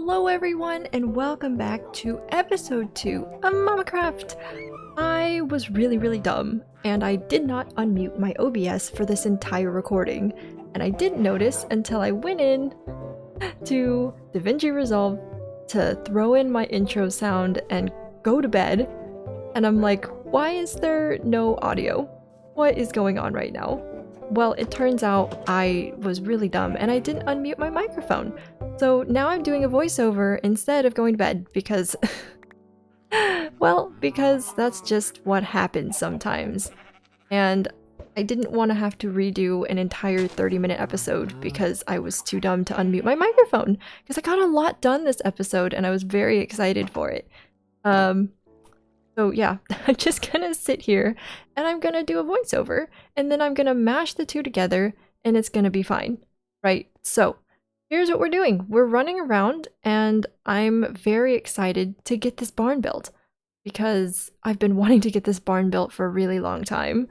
Hello everyone and welcome back to episode 2 of MamaCraft! I was really dumb and I did not unmute my OBS for this entire recording, and I didn't notice until I went in to DaVinci Resolve to throw in my intro sound and go to bed, and I'm like, why is there no audio? What is going on right now? Well, it turns out I was really dumb and I didn't unmute my microphone. So now I'm doing a voiceover instead of going to bed because, well, because that's just what happens sometimes. And I didn't want to have to redo an entire 30-minute episode because I was too dumb to unmute my microphone. Because I got a lot done this episode and I was very excited for it. So yeah, I'm just gonna sit here and I'm gonna do a voiceover and then I'm gonna mash the two together and it's gonna be fine. Right, so here's what we're doing. We're running around and I'm very excited to get this barn built because I've been wanting to get this barn built for a really long time.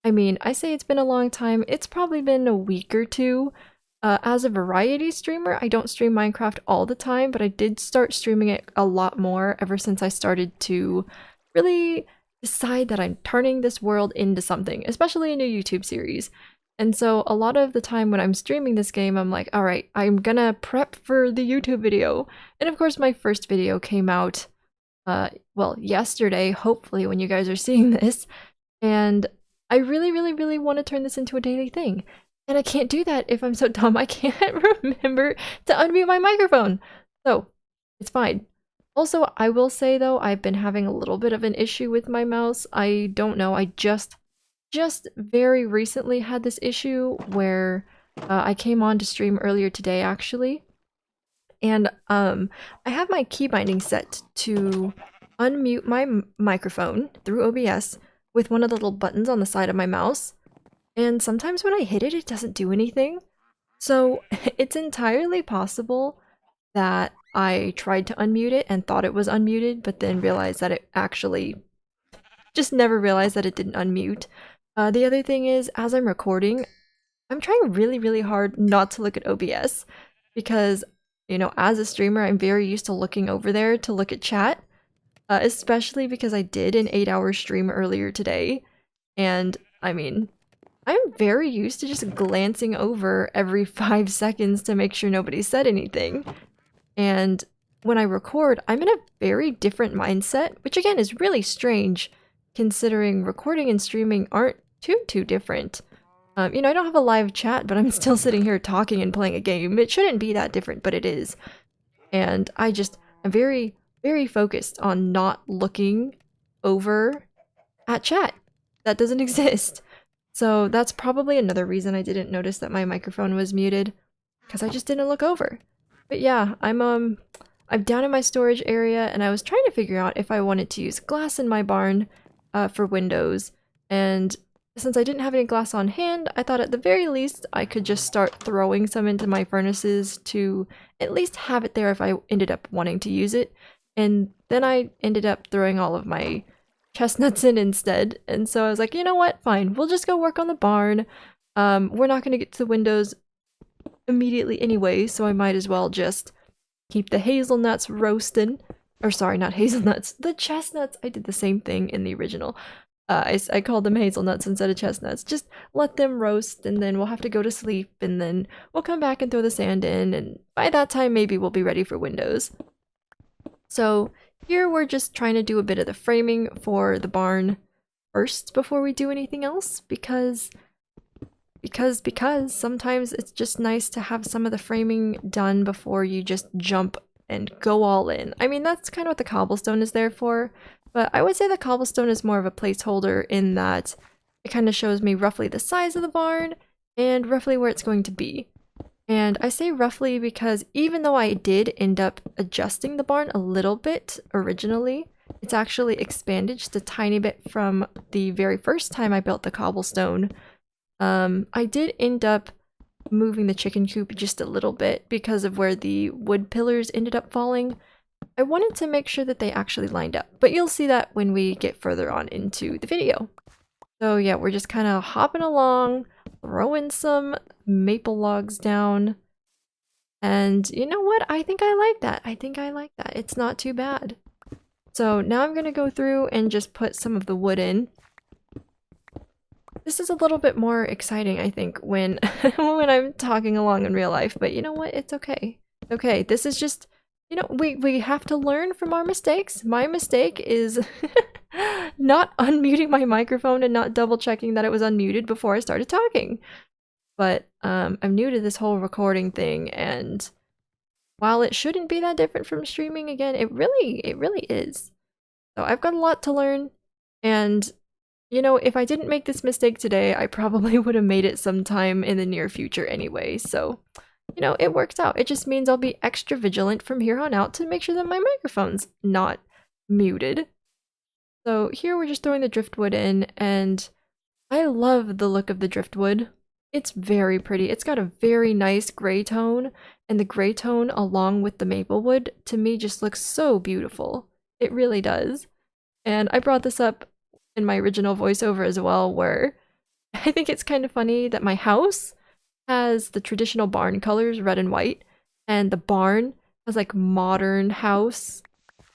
I mean, I say it's been a long time. It's probably been a week or two. As a variety streamer, I don't stream Minecraft all the time, but I did start streaming it a lot more ever since I started to really decide that I'm turning this world into something, especially a new YouTube series. And so a lot of the time when I'm streaming this game, I'm like, all right, I'm gonna prep for the YouTube video. And of course, my first video came out, well, yesterday, hopefully when you guys are seeing this. And I really want to turn this into a daily thing. And I can't do that if I'm so dumb I can't remember to unmute my microphone. So, it's fine. Also, I will say though, I've been having a little bit of an issue with my mouse. I don't know, I just very recently had this issue where I came on to stream earlier today actually. And I have my key binding set to unmute my microphone through OBS with one of the little buttons on the side of my mouse. And sometimes when I hit it, it doesn't do anything. So it's entirely possible that I tried to unmute it and thought it was unmuted, but then realized that it actually just never realized that it didn't unmute. The other thing is, as I'm recording, I'm trying really hard not to look at OBS because, you know, as a streamer, I'm very used to looking over there to look at chat, especially because I did an 8-hour stream earlier today. And I mean, I'm very used to just glancing over every 5 seconds to make sure nobody said anything. And when I record, I'm in a very different mindset, which again is really strange considering recording and streaming aren't too different. You know, I don't have a live chat, but I'm still sitting here talking and playing a game. It shouldn't be that different, but it is. And I'm very focused on not looking over at chat. That doesn't exist. So that's probably another reason I didn't notice that my microphone was muted, because I just didn't look over. But yeah, I'm down in my storage area and I was trying to figure out if I wanted to use glass in my barn for windows. And since I didn't have any glass on hand, I thought at the very least I could just start throwing some into my furnaces to at least have it there if I ended up wanting to use it. And then I ended up throwing all of my chestnuts in instead. And so I was like, you know what? Fine. We'll just go work on the barn. We're not going to get to the windows immediately anyway, so I might as well just keep the hazelnuts roasting. Or sorry, not hazelnuts, the chestnuts. I did the same thing in the original. I called them hazelnuts instead of chestnuts. Just let them roast and then we'll have to go to sleep and then we'll come back and throw the sand in, and by that time maybe we'll be ready for windows. So here we're just trying to do a bit of the framing for the barn first before we do anything else because sometimes it's just nice to have some of the framing done before you just jump and go all in. I mean, that's kind of what the cobblestone is there for, but I would say the cobblestone is more of a placeholder in that it kind of shows me roughly the size of the barn and roughly where it's going to be. And I say roughly because even though I did end up adjusting the barn a little bit originally, it's actually expanded just a tiny bit from the very first time I built the cobblestone. I did end up moving the chicken coop just a little bit because of where the wood pillars ended up falling. I wanted to make sure that they actually lined up, but you'll see that when we get further on into the video. So yeah, we're just kind of hopping along, throwing some maple logs down. And you know what? I think I like that. I think I like that. It's not too bad. So now I'm gonna go through and just put some of the wood in. This is a little bit more exciting, I think, when when I'm talking along in real life, but you know what? It's okay. Okay, this is just, you know, we have to learn from our mistakes. My mistake is not unmuting my microphone and not double checking that it was unmuted before I started talking. But I'm new to this whole recording thing, and while it shouldn't be that different from streaming, again, it really is. So I've got a lot to learn, and you know, if I didn't make this mistake today, I probably would have made it sometime in the near future anyway. So, you know, it works out. It just means I'll be extra vigilant from here on out to make sure that my microphone's not muted. So here we're just throwing the driftwood in, and I love the look of the driftwood. It's very pretty. It's got a very nice gray tone, and the gray tone along with the maple wood to me just looks so beautiful. It really does. And I brought this up in my original voiceover as well, where I think it's kind of funny that my house has the traditional barn colors, red and white, and the barn has like modern house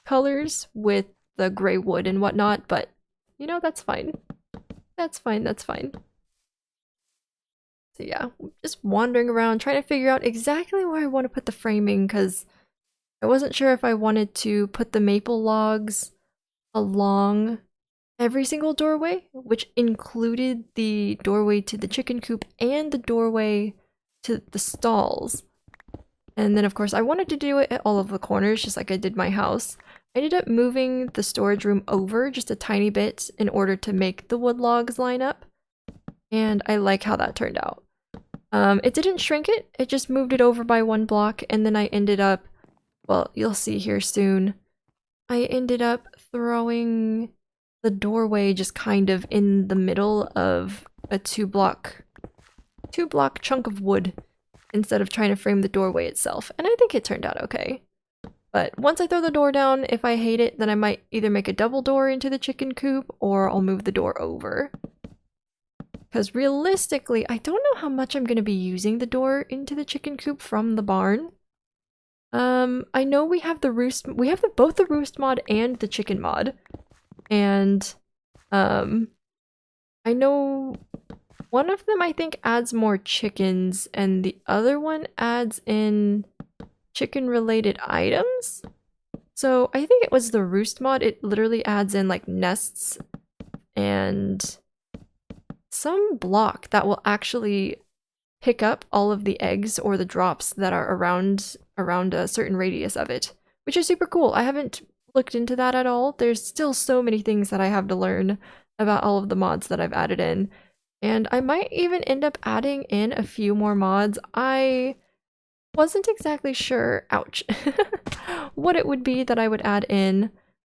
colors with the gray wood and whatnot, but you know, that's fine. That's fine, that's fine. So yeah, just wandering around trying to figure out exactly where I want to put the framing, because I wasn't sure if I wanted to put the maple logs along every single doorway, which included the doorway to the chicken coop and the doorway to the stalls. And then of course I wanted to do it at all of the corners, just like I did my house. I ended up moving the storage room over just a tiny bit in order to make the wood logs line up. And I like how that turned out. It didn't shrink it, it just moved it over by 1 block, and then I ended up, well, you'll see here soon, I ended up throwing the doorway just kind of in the middle of a 2-block chunk of wood instead of trying to frame the doorway itself, and I think it turned out okay. But once I throw the door down, if I hate it, then I might either make a double door into the chicken coop or I'll move the door over. Because realistically, I don't know how much I'm going to be using the door into the chicken coop from the barn. I know we have both the roost mod and the chicken mod. And I know one of them I think adds more chickens and the other one adds in chicken related items. So I think it was the roost mod. It literally adds in like nests and some block that will actually pick up all of the eggs or the drops that are around a certain radius of it, which is super cool. I haven't looked into that at all. There's still so many things that I have to learn about all of the mods that I've added in, and I might even end up adding in a few more mods. I wasn't exactly sure, ouch, what it would be that I would add in,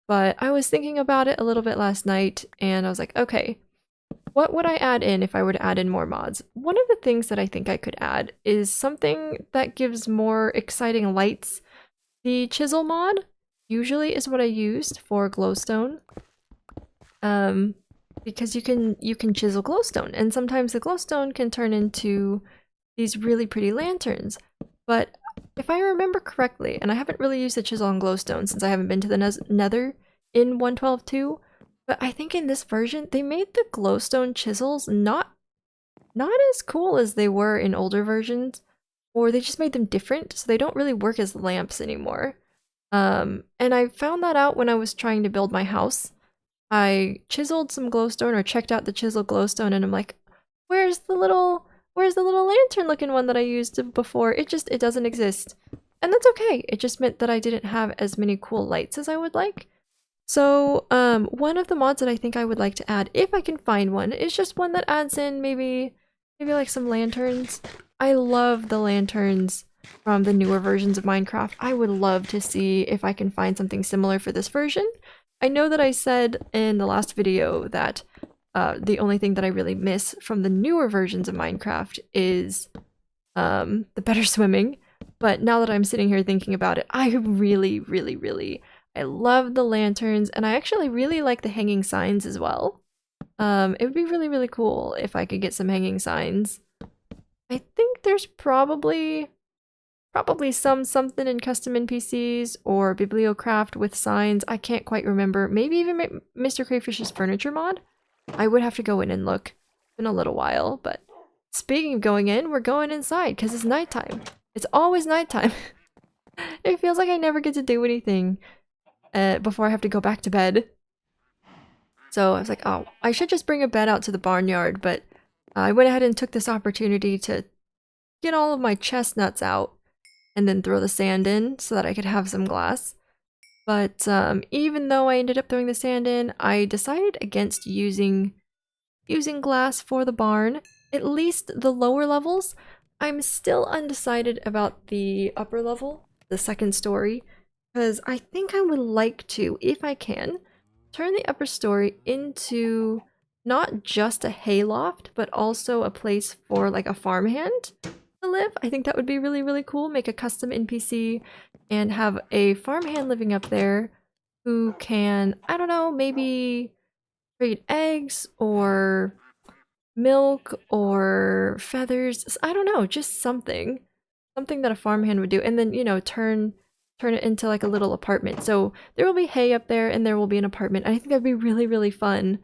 but I was thinking about it a little bit last night, and I was like, okay, what would I add in if I were to add in more mods? One of the things that I think I could add is something that gives more exciting lights. The chisel mod usually is what I used for glowstone. Because you can chisel glowstone, and sometimes the glowstone can turn into these really pretty lanterns. But if I remember correctly, and I haven't really used the chisel on glowstone since I haven't been to the nether in 1.12.2, but I think in this version, they made the glowstone chisels not as cool as they were in older versions, or they just made them different, so they don't really work as lamps anymore. And I found that out when I was trying to build my house. I chiseled some glowstone, or checked out the chiseled glowstone, and I'm like, where's the little lantern looking one that I used before? It doesn't exist. And that's okay. It just meant that I didn't have as many cool lights as I would like. So, one of the mods that I think I would like to add, if I can find one, is just one that adds in maybe like some lanterns. I love the lanterns from the newer versions of Minecraft. I would love to see if I can find something similar for this version. I know that I said in the last video that the only thing that I really miss from the newer versions of Minecraft is the better swimming. But now that I'm sitting here thinking about it, I really I love the lanterns, and I actually really like the hanging signs as well. It would be really cool if I could get some hanging signs. I think there's probably Probably something in custom NPCs or MamaCraft with signs. I can't quite remember. Maybe even Mr. Crayfish's furniture mod? I would have to go in and look. It's been a little while, but speaking of going in, we're going inside because it's nighttime. It's always nighttime. It feels like I never get to do anything before I have to go back to bed. So I was like, oh, I should just bring a bed out to the barnyard, but I went ahead and took this opportunity to get all of my chestnuts out and then throw the sand in so that I could have some glass. But even though I ended up throwing the sand in, I decided against using glass for the barn, at least the lower levels. I'm still undecided about the upper level, the second story, because I think I would like to, if I can, turn the upper story into not just a hayloft, but also a place for like a farmhand to live. I think that would be really, really cool. Make a custom NPC and have a farmhand living up there who can, I don't know, maybe trade eggs or milk or feathers. I don't know, just something that a farmhand would do, and then, you know, turn it into like a little apartment. So there will be hay up there and there will be an apartment. I think that'd be really, really fun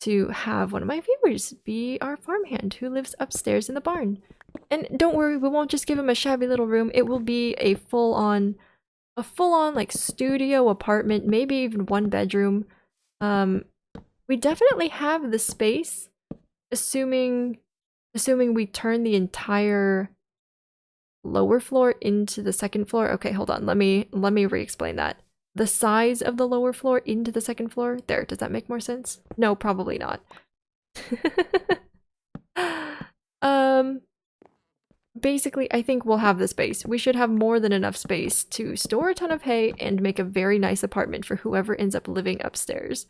to have one of my viewers be our farmhand who lives upstairs in the barn. And don't worry, we won't just give him a shabby little room. It will be a full-on like studio apartment, maybe even one bedroom. We definitely have the space, assuming we turn the entire lower floor into the second floor. Okay, hold on. Let me re-explain that. The size of the lower floor into the second floor. There, does that make more sense? No, probably not. Basically, I think we'll have the space. We should have more than enough space to store a ton of hay and make a very nice apartment for whoever ends up living upstairs.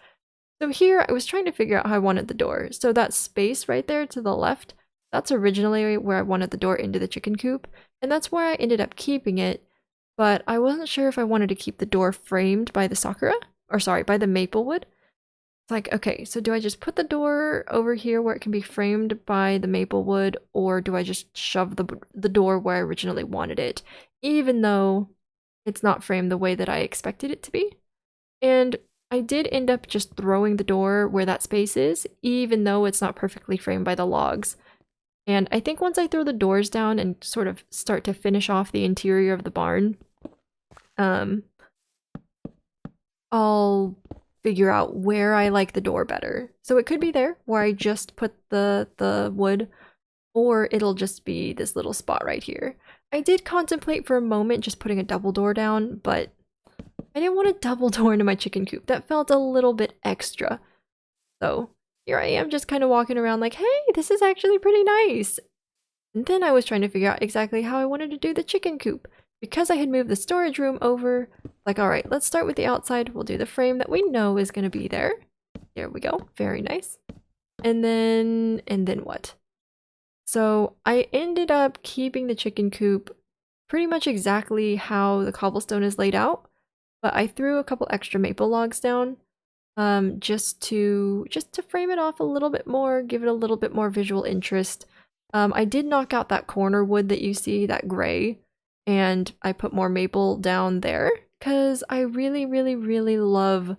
So here, I was trying to figure out how I wanted the door. So that space right there to the left, that's originally where I wanted the door into the chicken coop, and that's where I ended up keeping it, but I wasn't sure if I wanted to keep the door framed by the sakura, or sorry, by the maple wood. It's like, okay, so do I just put the door over here where it can be framed by the maple wood, or do I just shove the door where I originally wanted it, even though it's not framed the way that I expected it to be? And I did end up just throwing the door where that space is, even though it's not perfectly framed by the logs. And I think once I throw the doors down and sort of start to finish off the interior of the barn, I'll figure out where I like the door better. So it could be there, where I just put the wood, or it'll just be this little spot right here. I did contemplate for a moment just putting a double door down, but I didn't want a double door into my chicken coop. That felt a little bit extra. So here I am just kind of walking around like, hey, this is actually pretty nice. And then I was trying to figure out exactly how I wanted to do the chicken coop. Because I had moved the storage room over, like, all right, let's start with the outside. We'll do the frame that we know is going to be there. There we go. Very nice. And then what? So I ended up keeping the chicken coop pretty much exactly how the cobblestone is laid out, but I threw a couple extra maple logs down just to frame it off a little bit more, give it a little bit more visual interest. I did knock out that corner wood that you see, that gray, and I put more maple down there because I really, really, really love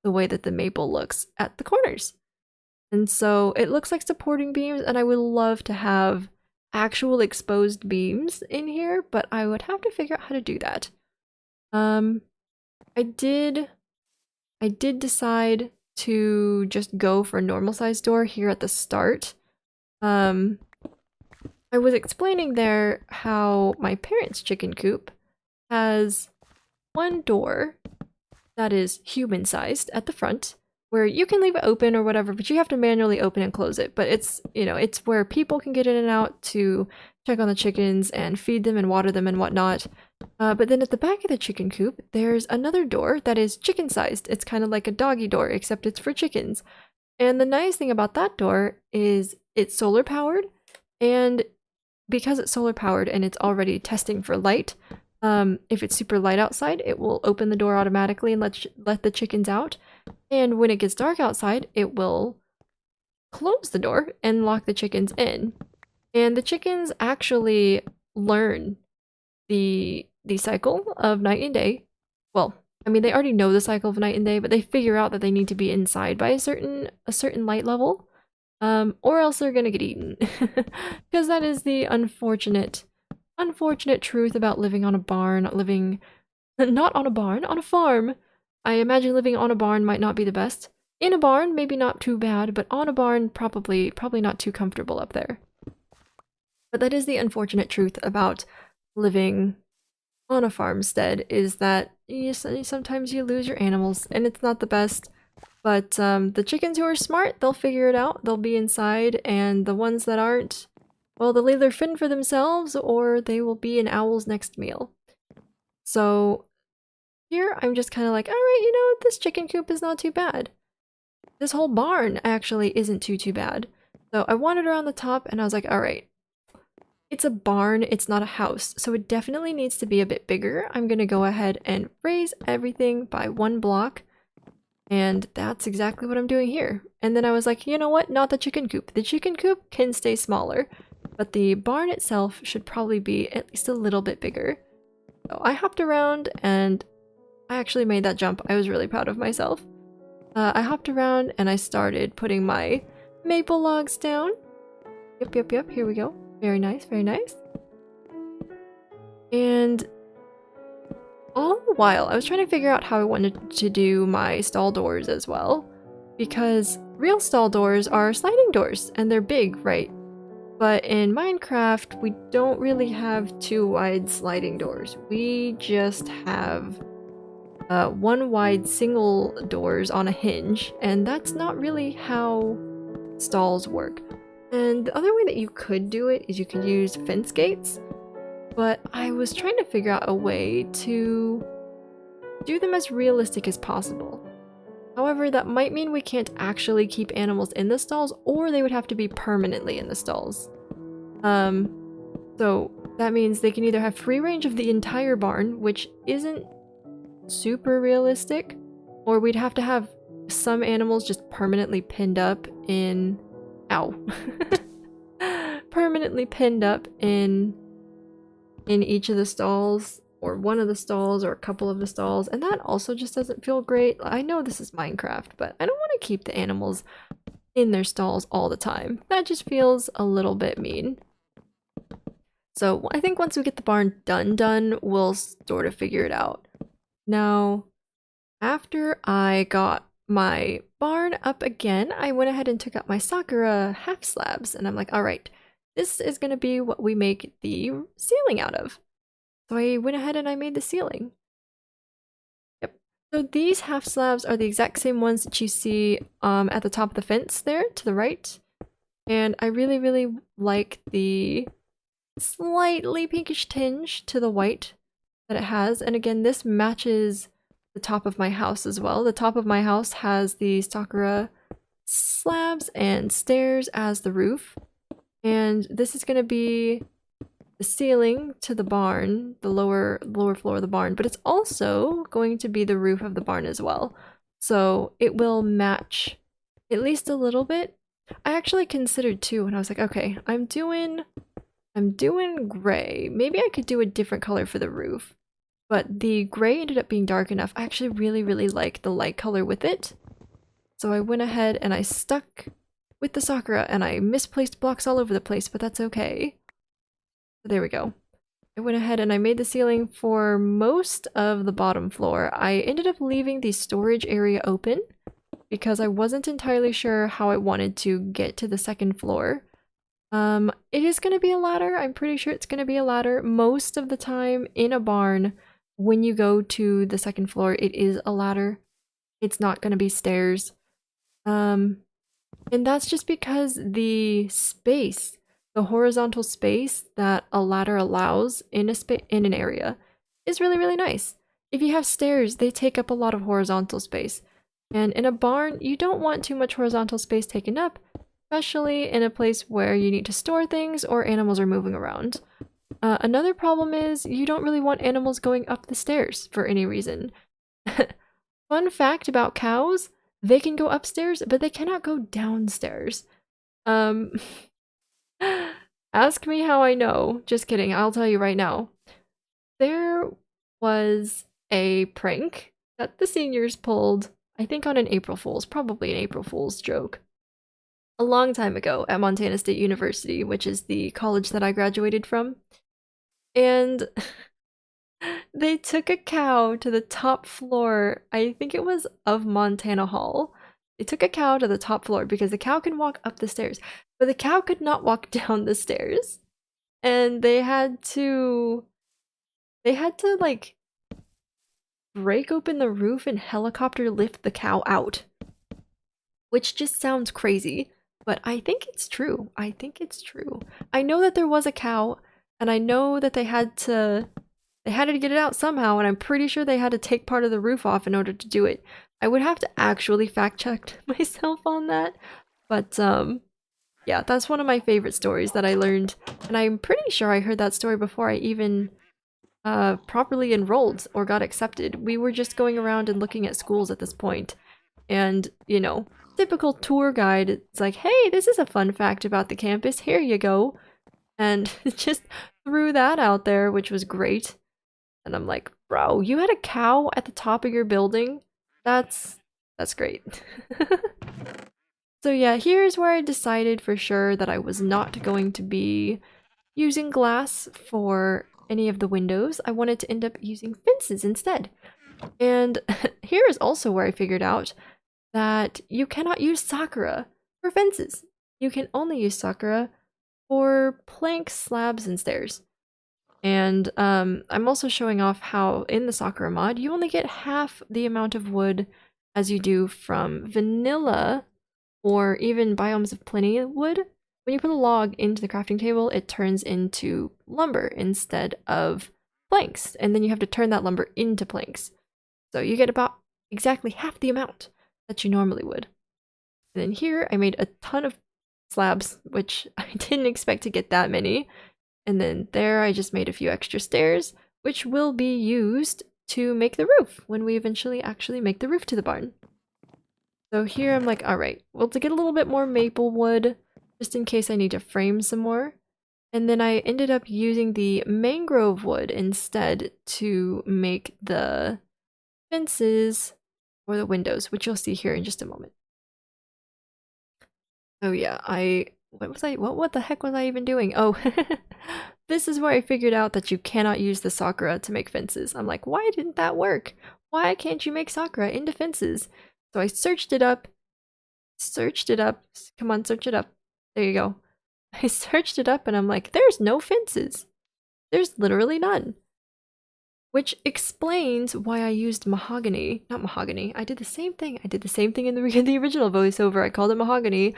the way that the maple looks at the corners. And so it looks like supporting beams, and I would love to have actual exposed beams in here, but I would have to figure out how to do that. I did decide to just go for a normal size door here at the start. I was explaining there how my parents' chicken coop has one door that is human-sized at the front, where you can leave it open or whatever, but you have to manually open and close it. But it's, you know, it's where people can get in and out to check on the chickens and feed them and water them and whatnot. But then at the back of the chicken coop, there's another door that is chicken-sized. It's kind of like a doggy door, except it's for chickens. And the nice thing about that door is it's solar-powered, and because it's solar powered and it's already testing for light, if it's super light outside, it will open the door automatically and let the chickens out. And when it gets dark outside, it will close the door and lock the chickens in. And the chickens actually learn the cycle of night and day. Well, I mean, they already know the cycle of night and day, but they figure out that they need to be inside by a certain light level, or else they're gonna get eaten. Because that is the unfortunate truth about living on a barn, living not on a barn, on a farm. I imagine living on a barn might not be the best. In a barn, maybe not too bad, but on a barn, probably not too comfortable up there. But that is the unfortunate truth about living on a farmstead, is that sometimes you lose your animals, and it's not the best. But the chickens who are smart, they'll figure it out. They'll be inside, and the ones that aren't, well, they'll either fend for themselves or they will be an owl's next meal. So here I'm just kind of like, alright, this chicken coop is not too bad. This whole barn actually isn't too bad. So I wandered around the top and I was like, alright, it's a barn, it's not a house, so it definitely needs to be a bit bigger. I'm gonna go ahead and raise everything by 1 block. And that's exactly what I'm doing here. And then I was like, you know what? Not the chicken coop. The chicken coop can stay smaller, but the barn itself should probably be at least a little bit bigger. So I hopped around and I actually made that jump. I was really proud of myself. I hopped around and I started putting my maple logs down. Yep. Here we go. Very nice, very nice. And all the while, I was trying to figure out how I wanted to do my stall doors as well. Because real stall doors are sliding doors, and they're big, right? But in Minecraft, we don't really have 2 wide sliding doors. We just have 1 wide single doors on a hinge, and that's not really how stalls work. And the other way that you could do it is you could use fence gates, but I was trying to figure out a way to do them as realistic as possible. However, that might mean we can't actually keep animals in the stalls, or they would have to be permanently in the stalls. So that means they can either have free range of the entire barn, which isn't super realistic, or we'd have to have some animals just permanently pinned up in... Ow. Permanently pinned up in each of the stalls, or one of the stalls, or a couple of the stalls, and that also just doesn't feel great. I know this is Minecraft, but I don't want to keep the animals in their stalls all the time. That just feels a little bit mean. So I think once we get the barn done, we'll sort of figure it out. Now, after I got my barn up again, I went ahead and took out my Sakura half slabs, and I'm like, alright, this is going to be what we make the ceiling out of. So I went ahead and I made the ceiling. Yep. So these half slabs are the exact same ones that you see at the top of the fence there to the right. And I really like the slightly pinkish tinge to the white that it has. And again, this matches the top of my house as well. The top of my house has the Sakura slabs and stairs as the roof. And this is going to be the ceiling to the barn, the lower floor of the barn, but it's also going to be the roof of the barn as well. So it will match at least a little bit. I actually considered too, and I was like, okay, I'm doing gray. Maybe I could do a different color for the roof. But the gray ended up being dark enough. I actually really like the light color with it. So I went ahead and I stuck with the Sakura, and I misplaced blocks all over the place, but that's okay. So there we go. I went ahead and I made the ceiling for most of the bottom floor. I ended up leaving the storage area open because I wasn't entirely sure how I wanted to get to the second floor. It is going to be a ladder. I'm pretty sure it's going to be a ladder. Most of the time in a barn, when you go to the second floor, it is a ladder. It's not going to be stairs. And that's just because the space, the horizontal space that a ladder allows in an area is really nice. If you have stairs, they take up a lot of horizontal space. And in a barn, you don't want too much horizontal space taken up, especially in a place where you need to store things or animals are moving around. Another problem is you don't really want animals going up the stairs for any reason. Fun fact about cows, they can go upstairs, but they cannot go downstairs. Ask me how I know. Just kidding, I'll tell you right now. there was a prank that the seniors pulled, I think on an April Fool's, probably an April Fool's joke, a long time ago at Montana State University, which is the college that I graduated from. And they took a cow to the top floor, I think it was of Montana Hall. They took a cow to the top floor because the cow can walk up the stairs, but the cow could not walk down the stairs. And they had to like break open the roof and helicopter lift the cow out. Which just sounds crazy, but I think it's true. I think it's true. I know that there was a cow, and I know that they had to get it out somehow, and I'm pretty sure they had to take part of the roof off in order to do it. I would have to actually fact check myself on that, but yeah, that's one of my favorite stories that I learned, and I'm pretty sure I heard that story before I even properly enrolled or got accepted. We were just going around and looking at schools at this point, and, you know, typical tour guide, it's like, hey, this is a fun fact about the campus, here you go, and just threw that out there, which was great. And I'm like, bro, you had a cow at the top of your building? That's great. So yeah, here's where I decided for sure that I was not going to be using glass for any of the windows. I wanted to end up using fences instead. And here is also where I figured out that you cannot use sakura for fences. You can only use sakura for planks, slabs, and stairs. And I'm also showing off how in the Sakura mod, you only get half the amount of wood as you do from vanilla or even Biomes of Plenty wood. When you put a log into the crafting table, it turns into lumber instead of planks. And then you have to turn that lumber into planks. So you get about exactly half the amount that you normally would. And then here, I made a ton of slabs, which I didn't expect to get that many. And then there I just made a few extra stairs, which will be used to make the roof when we eventually actually make the roof to the barn. So here I'm like, all right, well, to get a little bit more maple wood, just in case I need to frame some more. And then I ended up using the mangrove wood instead to make the fences for the windows, which you'll see here in just a moment. So yeah, what the heck was I even doing? Oh, this is where I figured out that you cannot use the sakura to make fences. I'm like, why didn't that work? Why can't you make sakura into fences? So I searched it up. Come on, search it up. There you go. I searched it up and I'm like, there's no fences. There's literally none. Which explains why I used mahogany. Not mahogany. I did the same thing. I did the same thing in the original voiceover. I called it mahogany.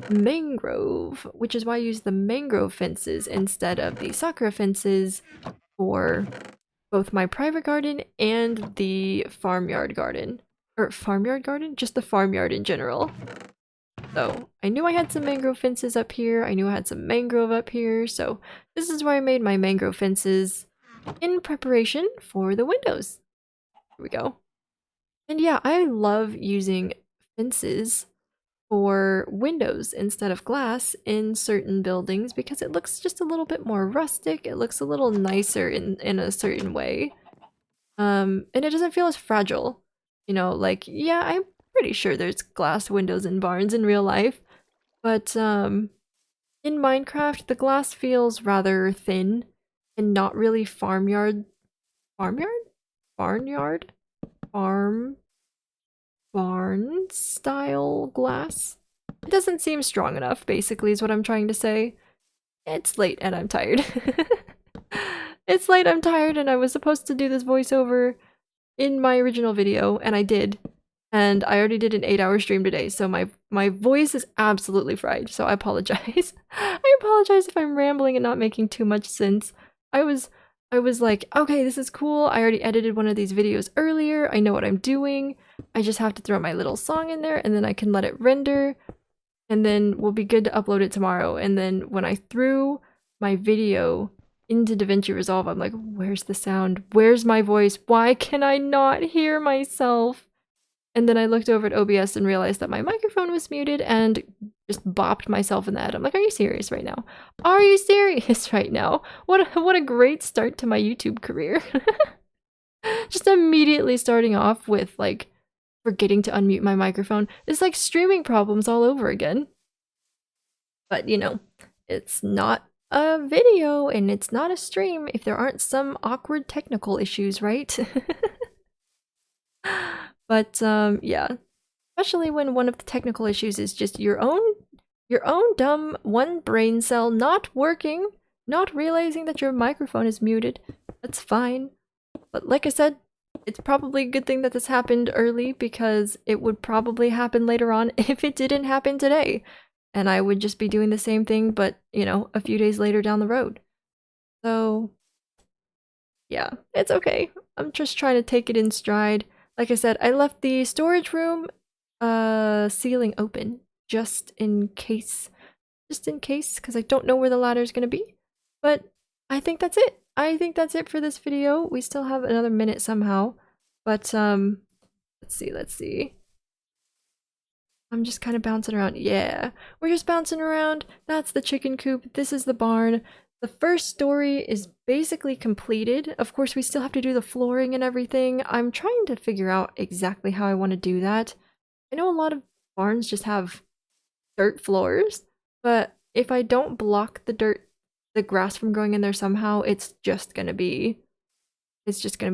Mangrove. Which is why I used the mangrove fences instead of the sakura fences for both my private garden and the farmyard garden. Or farmyard garden? Just the farmyard in general. So I knew I had some mangrove fences up here. I knew I had some mangrove up here. So this is where I made my mangrove fences in preparation for the windows. Here we go. And yeah, I love using fences for windows instead of glass in certain buildings because it looks just a little bit more rustic. It looks a little nicer in a certain way. And it doesn't feel as fragile. You know, like, yeah, I'm pretty sure there's glass windows in barns in real life. But in Minecraft, the glass feels rather thin and not really barn style glass. It doesn't seem strong enough, basically, is what I'm trying to say. It's late and I'm tired. It's late, I'm tired, and I was supposed to do this voiceover in my original video, and I did. And I already did an 8-hour stream today, so my voice is absolutely fried, so I apologize. I apologize if I'm rambling and not making too much sense. I was like, okay, this is cool. I already edited one of these videos earlier. I know what I'm doing. I just have to throw my little song in there and then I can let it render and then we'll be good to upload it tomorrow. And then when I threw my video into DaVinci Resolve, I'm like, where's the sound? Where's my voice? Why can I not hear myself? And then I looked over at OBS and realized that my microphone was muted and just bopped myself in the head. I'm like, are you serious right now? Are you serious right now? What a great start to my YouTube career. Just immediately starting off with like forgetting to unmute my microphone. It's like streaming problems all over again. But you know, it's not a video and it's not a stream if there aren't some awkward technical issues, right? But yeah, especially when one of the technical issues is just your own dumb one brain cell not working, not realizing that your microphone is muted. That's fine. But like I said, it's probably a good thing that this happened early because it would probably happen later on if it didn't happen today. And I would just be doing the same thing, but, you know, a few days later down the road. So, yeah, it's okay. I'm just trying to take it in stride. Like I said, I left the storage room ceiling open just in case, because I don't know where the ladder is going to be. But I think that's it. I think that's it for this video. We still have another minute somehow. But, let's see. I'm just kind of bouncing around. Yeah, we're just bouncing around. That's the chicken coop. This is the barn. The first story is basically completed. Of course, we still have to do the flooring and everything. I'm trying to figure out exactly how I want to do that. I know a lot of barns just have dirt floors, but if I don't block the grass from growing in there somehow, it's just gonna be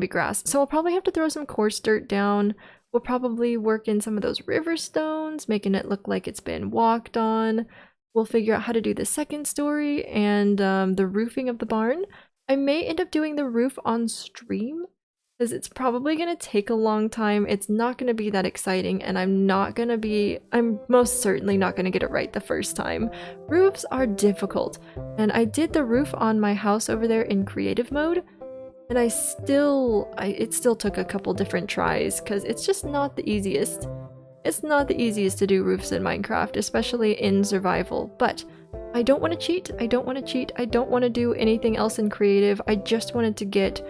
grass. So I'll probably have to throw some coarse dirt down. We'll probably work in some of those river stones, making it look like it's been walked on. We'll figure out how to do the second story and the roofing of the barn. I may end up doing the roof on stream because it's probably going to take a long time. It's not going to be that exciting, and I'm most certainly not going to get it right the first time. Roofs are difficult, and I did the roof on my house over there in creative mode. And it still took a couple different tries because it's just not the easiest. It's not the easiest to do roofs in Minecraft, especially in survival. But I don't want to cheat. I don't want to do anything else in creative. I just wanted to get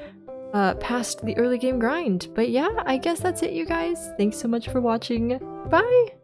past the early game grind. But yeah, I guess that's it, you guys. Thanks so much for watching. Bye!